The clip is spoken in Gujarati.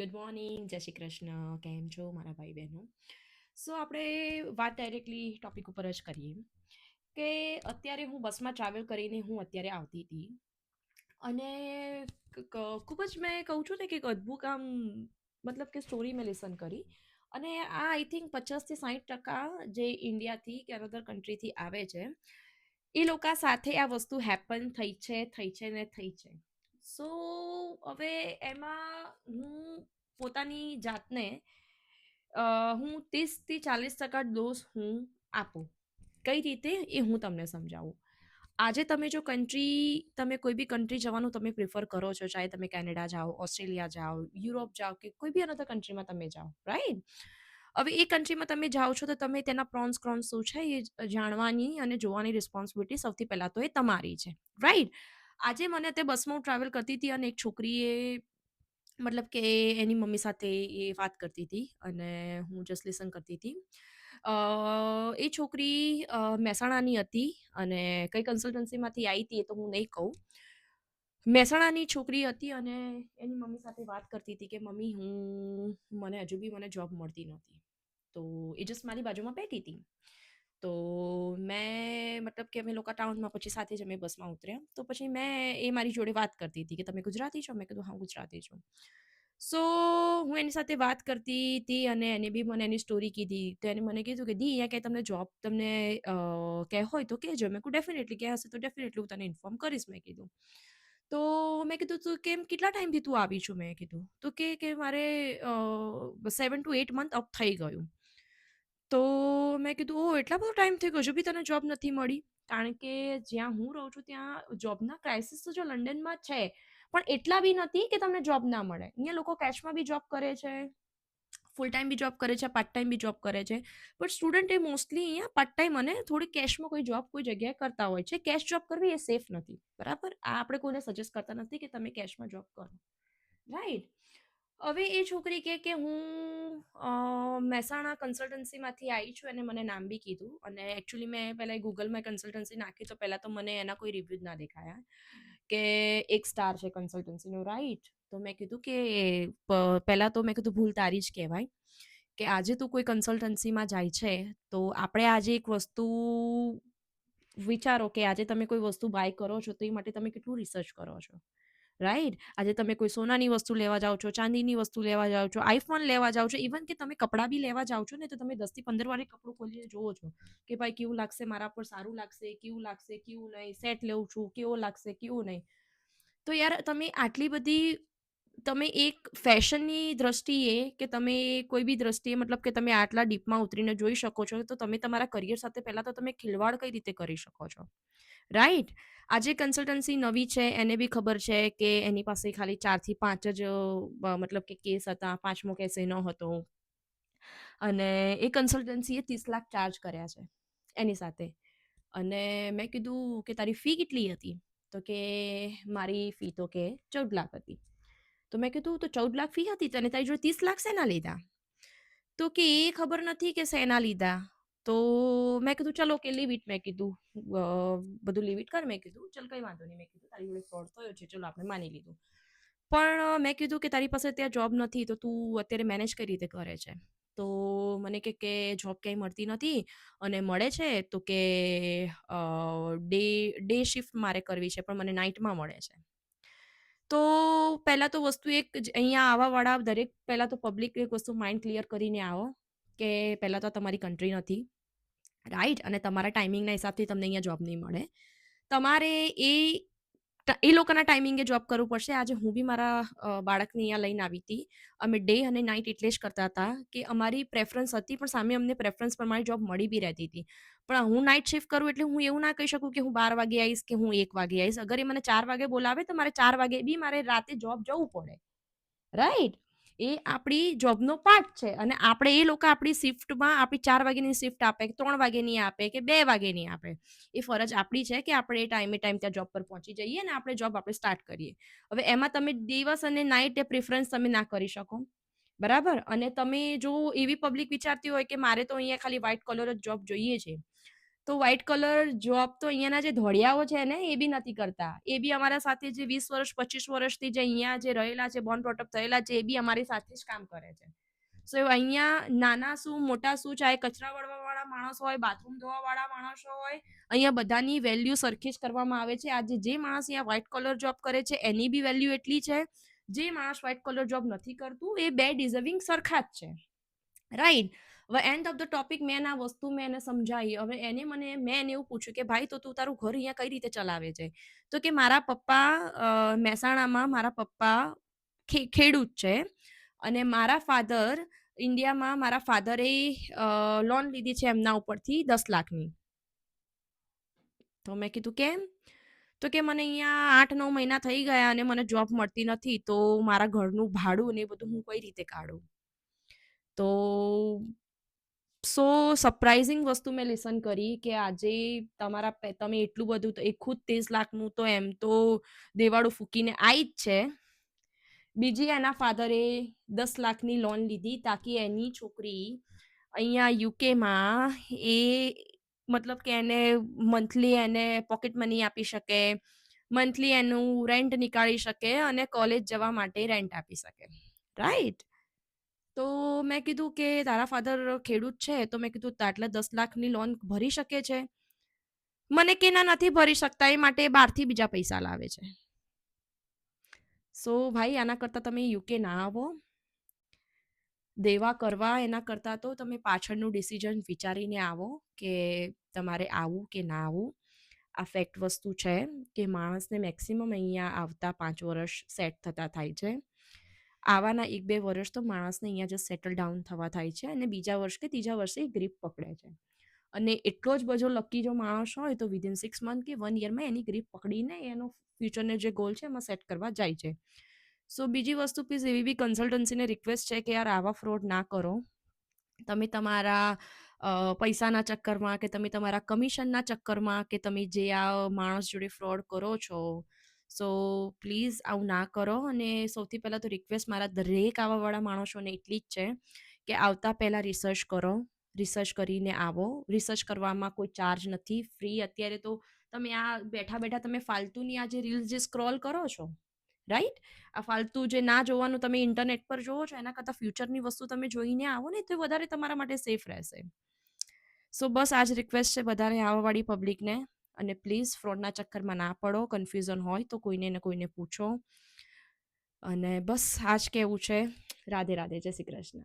ગુડ મોર્નિંગ, જય શ્રી કૃષ્ણ. કેમ છો મારા ભાઈ બહેનો? સો આપણે વાત ડાયરેક્ટલી ટોપિક ઉપર જ કરીએ કે અત્યારે હું બસમાં ટ્રાવેલ કરીને હું અત્યારે આવતી હતી અને ખૂબ જ મેં કહું છું ને કે એક અદ્ભુત આમ મતલબ કે સ્ટોરી મેં લિસન કરી અને આ આઈ થિંક 50 થી 60% જે ઇન્ડિયાથી કે અનધર કન્ટ્રીથી આવે છે એ લોકો સાથે આ વસ્તુ હેપન થઈ છે ને થઈ છે. સો હવે એમાં હું પોતાની જાતને હું 30 થી 40% ડોઝ હું આપું. કઈ રીતે એ હું તમને સમજાવું. આજે તમે કોઈ બી કન્ટ્રી જવાનું તમે પ્રિફર કરો છો, ચાહે તમે કેનેડા જાઓ, ઓસ્ટ્રેલિયા જાઓ, યુરોપ જાઓ કે કોઈ બી અનધર કન્ટ્રીમાં તમે જાઓ, રાઈટ? હવે એ કન્ટ્રીમાં તમે જાઓ છો તો તમે તેના પ્રોન્સ ક્રોન્સ શું છે એ જાણવાની અને જોવાની રિસ્પોન્સિબિલિટી સૌથી પહેલાં તો એ તમારી છે, રાઈટ? આજે મને તે બસમાં હું ટ્રાવેલ કરતી હતી અને એક છોકરીએ મતલબ કે એની મમ્મી સાથે એ વાત કરતી હતી અને હું જસ્ટ લિસન કરતી હતી. એ છોકરી મહેસાણાની હતી અને કઈ કન્સલ્ટન્સીમાંથી આવી હતી એ તો હું નહીં કહું. મહેસાણાની છોકરી હતી અને એની મમ્મી સાથે વાત કરતી હતી કે મમ્મી મને હજુ બી મને જોબ મળતી નહોતી. તો એ જસ્ટ મારી બાજુમાં બેઠી હતી. તો મેં મતલબ કે અમે લોકો ટાઉનમાં પછી સાથે જ અમે બસમાં ઉતર્યા. તો પછી એ મારી જોડે વાત કરતી હતી કે તમે ગુજરાતી છો? મેં કીધું હા ગુજરાતી છું. સો હું એની સાથે વાત કરતી હતી અને એને બી મને એની સ્ટોરી કીધી. તો એને મને કીધું કે દી અહીંયા કે તમને જોબ તમને કે હોય તો કહેજો. મેં કીધું ડેફિનેટલી કે હશે તો ડેફિનેટલી હું તને ઇન્ફોર્મ કરીશ મેં કીધું. તો મેં કીધું તું કેટલા ટાઈમથી તું આવી છું મેં કીધું. તો કે મારે 7 to 8 month અપ થઈ ગયું. તો મેં કીધું ઓ એટલા બધો ટાઈમ થઈ ગયો હજુ બી તને જોબ નથી મળી. કારણ કે જ્યાં હું રહું છું ત્યાં જોબના ક્રાઇસિસ તો જો લંડનમાં છે પણ એટલા બી નથી કે તમને જોબ ના મળે. અહીંયા લોકો કેશમાં બી જોબ કરે છે, ફૂલ ટાઈમ બી જોબ કરે છે, પાર્ટ ટાઈમ બી જોબ કરે છે. બટ સ્ટુડન્ટ એ મોસ્ટલી અહીંયા પાર્ટ ટાઈમ અને થોડી કેશમાં કોઈ જોબ કોઈ જગ્યાએ કરતા હોય છે. કેશ જોબ કરવી એ સેફ નથી, બરાબર? આ આપણે કોઈને સજેસ્ટ કરતા નથી કે તમે કેશમાં જોબ કરો, રાઈટ? હવે એ છોકરી કે હું મહેસાણા કન્સલ્ટન્સીમાંથી આવી છું અને મને નામ બી કીધું અને એકચ્યુઅલી મેં પહેલાં ગૂગલમાં કન્સલ્ટન્સી નાખી તો પહેલાં તો મને એના કોઈ રિવ્યૂ જ ના દેખાયા કે 1 સ્ટાર છે કન્સલ્ટન્સીનું, રાઈટ? તો મેં કીધું કે પહેલાં તો મેં કીધું ભૂલ તારી જ કહેવાય કે આજે તું કોઈ કન્સલ્ટન્સીમાં જાય છે તો આપણે આજે એક વસ્તુ વિચારો કે આજે તમે કોઈ વસ્તુ બાય કરો છો તો એ માટે તમે કેટલું રિસર્ચ કરો છો, રાઈટ? આજે તમે કોઈ સોનાની વસ્તુ લેવા જાઓ છો, ચાંદીની વસ્તુ લેવા જાઓ છો, આઈફોન લેવા જાઓ છો, ઇવન કે તમે કપડાં બી લેવા જાઓ છો ને તો તમે 10 થી 15 વાર કપડું ખોલીને જોવો છો કે ભાઈ કેવું લાગશે મારા પર, સારું લાગશે, કેવું લાગશે, કેવું નહીં, સેટ લેવું છું, કેવો લાગશે, કેવું નહીં. તો યાર તમે આટલી બધી તમે એક ફેશનની દ્રષ્ટિએ કે તમે કોઈ બી દ્રષ્ટિએ મતલબ કે તમે આટલા ડીપમાં ઉતરીને જોઈ શકો છો તો તમે તમારા કરિયર સાથે પહેલાં તો તમે ખિલવાડ કઈ રીતે કરી શકો છો, રાઈટ? આજે કન્સલ્ટન્સી નવી છે એને બી ખબર છે કે એની પાસે ખાલી 4 થી 5 જ મતલબ કે કેસ હતા, 5મો કેસ એનો હતો અને એ કન્સલ્ટન્સીએ 30 લાખ ચાર્જ કર્યા છે એની સાથે. અને મેં કીધું કે તારી ફી કેટલી હતી? તો કે મારી ફી તો કે 14 લાખ હતી. તો મેં કીધું તો 14 લાખ ફી હતી અને તારી જોડે 30 લાખ શેના લીધા? તો કે એ ખબર નથી કે શેના લીધા. તો મેં કીધું ચલો કે લીવ ઇટ, મેં કીધું બધું લીવ ઇટ કર, મેં કીધું ચલ કંઈ વાંધો નહીં, મેં કીધું તારી જોડે ફ્રોડ થયો છે, ચલો આપણે માની લીધું. પણ મેં કીધું કે તારી પાસે ત્યાં જોબ નથી તો તું અત્યારે મેનેજ કઈ રીતે કરે છે? તો મને કે જોબ ક્યાંય મળતી નથી અને મળે છે તો કે ડે શિફ્ટ મારે કરવી છે પણ મને નાઇટમાં મળે છે. તો પહેલાં તો વસ્તુ એક અહીંયા આવવાવાળા દરેક પહેલાં તો પબ્લિક એક વસ્તુ માઇન્ડ ક્લિયર કરીને આવો કે પહેલાં તો તમારી કન્ટ્રી નથી, રાઈટ? અને તમારા ટાઈમિંગના હિસાબથી તમને અહીંયા જોબ નહીં મળે. તમારે એ લોકોના ટાઈમિંગે જોબ કરવું પડશે. આજે હું બી મારા બાળકને અહીંયા લઈને આવી હતી. અમે ડે અને નાઇટ એટલે જ કરતા હતા કે અમારી પ્રેફરન્સ હતી પણ સામે અમને પ્રેફરન્સ પ્રમાણે જોબ મળી બી રહેતી હતી. પણ હું નાઇટ શિફ્ટ કરું એટલે હું એવું ના કહી શકું કે હું 12 વાગે આવીશ કે હું 1 વાગે આવીશ. અગર એ મને 4 વાગે બોલાવે તો મારે 4 વાગે બી મારે રાતે જોબ જવું પડે, રાઈટ? એ આપણી જોબનો પાર્ટ છે અને આપણે એ લોકો આપણી શિફ્ટમાં આપણી 4 વાગ્યાની શિફ્ટ આપે, 3 વાગ્યાની આપે કે 2 વાગ્યાની આપે. એ ફરજ આપણી છે કે આપણે એ ટાઈમે ત્યાં જોબ પર પહોંચી જઈએ અને આપણે જોબ આપણે સ્ટાર્ટ કરીએ. હવે એમાં તમે દિવસ અને નાઇટ એ પ્રિફરન્સ તમે ના કરી શકો, બરાબર? અને તમે જો એવી પબ્લિક વિચારતી હોય કે મારે તો અહીંયા ખાલી વ્હાઇટ કોલર જ જોબ જોઈએ છે તો વ્હાઈટ કલર જોબ તો અહીંયાના જે ધોળિયાઓ છે ને એ બી નથી કરતા. એ બી અમારા સાથે જે 20 વર્ષ 25 વર્ષથી જે અહીંયા જે રહેલા છે, બોર્ન બ્રોટ થયેલા છે, એ બી અમારી સાથે જ કામ કરે છે. સો અહીંયા નાના શું મોટા શું, ચાહે કચરા વાળવા વાળા માણસ હોય, બાથરૂમ ધોવા વાળા માણસો હોય, અહીંયા બધાની વેલ્યુ સરખી જ કરવામાં આવે છે. આજે જે માણસ અહીંયા વ્હાઈટ કલર જોબ કરે છે એની બી વેલ્યુ એટલી છે. જે માણસ વ્હાઈટ કલર જોબ નથી કરતું એ બે ડિઝર્વિંગ સરખા જ છે, રાઈટ. હવે એન્ડ ઓફ ધ ટોપિક મેં આ વસ્તુ મેં એને સમજાવી. હવે મેં એને એવું પૂછ્યું કે ભાઈ તો તું તારું ઘર અહીંયા કઈ રીતે ચલાવે છે? તો કે મારા પપ્પા મહેસાણામાં મારા પપ્પા ખેડૂત છે, અને મારા ફાધર ઇન્ડિયામાં મારા ફાધરે લોન લીધી છે એમના ઉપરથી 10 લાખની. તો મેં કીધું કેમ? તો કે મને અહીંયા 8-9 મહિના થઈ ગયા અને મને જોબ મળતી નથી, તો મારા ઘરનું ભાડું ને એ બધું હું કઈ રીતે કાઢું? તો સો સરપ્રાઇઝિંગ વસ્તુ મેં લિસન કરી કે આજે તમે એટલું બધું તો ખુદ 30 લાખનું તો એમ તો દેવાળું ફૂકીને આવી જ છે. બીજી એના ફાધરે 10 લાખની લોન લીધી તાકી એની છોકરી અહીંયા યુકેમાં એ મતલબ કે એને મંથલી એને પોકેટ મની આપી શકે, મંથલી એનું રેન્ટ નીકાળી શકે અને કોલેજ જવા માટે રેન્ટ આપી શકે, રાઈટ. તો મેં કીધું કે તારા ફાધર ખેડૂત છે, તો મેં કીધું આટલા 10 લાખની લોન ભરી શકે છે? મને કે ના નથી ભરી શકતા, એ માટે બહારથી બીજા પૈસા લાવે છે. સો ભાઈ આના કરતાં તમે યુકે ના આવો દેવા કરવા, એના કરતાં તો તમે પાછળનું ડિસિઝન વિચારીને આવો કે તમારે આવું કે ના આવું. આ ફેક્ટ વસ્તુ છે કે માણસને મેક્સિમમ અહીંયા આવતા 5 વર્ષ સેટ થતા થાય છે. આવાના 1-2 વર્ષ તો માણસને અહીંયા જસ્ટ સેટલ ડાઉન થવા થાય છે, અને બીજા વર્ષ કે ત્રીજા વર્ષે ગ્રીપ પકડે છે. અને એટલો જ બધો લકી જો માણસ હોય તો વિધિન 6 મંથ કે 1 યરમાં એની ગ્રીપ પકડીને એનો ફ્યુચરને જે ગોલ છે એમાં સેટ કરવા જાય છે. સો બીજી વસ્તુ પ્લીઝ એવી બી કન્સલ્ટન્સીને રિક્વેસ્ટ છે કે યાર આવા ફ્રોડ ના કરો. તમે તમારા પૈસાના ચક્કરમાં કે તમે તમારા કમિશનના ચક્કરમાં કે તમે જે આ માણસ જોડે ફ્રોડ કરો છો, સો પ્લીઝ આવું ના કરો. અને સૌથી પહેલાં તો રિક્વેસ્ટ મારા દરેક આવાવાળા માણસોને એટલી જ છે કે આવતા પહેલાં રિસર્ચ કરો. રિસર્ચ કરીને આવો. રિસર્ચ કરવામાં કોઈ ચાર્જ નથી, ફ્રી. અત્યારે તો તમે આ બેઠા બેઠા તમે ફાલતુની આ જે રીલ્સ જે સ્ક્રોલ કરો છો, રાઈટ, આ ફાલતુ જે ના જોવાનું તમે ઇન્ટરનેટ પર જોવો છો એના કરતાં ફ્યુચરની વસ્તુ તમે જોઈને આવો ને તો વધારે તમારા માટે સેફ રહેશે. સો બસ આ જ રિક્વેસ્ટ છે વધારે આવવાવાળી પબ્લિકને. અને પ્લીઝ ફ્રોડના ચક્કરમાં ના પડો. કન્ફ્યુઝન હોય તો કોઈને ને કોઈને પૂછો. અને બસ આ જ કહેવું છે. રાધે રાધે. જય શ્રી કૃષ્ણ.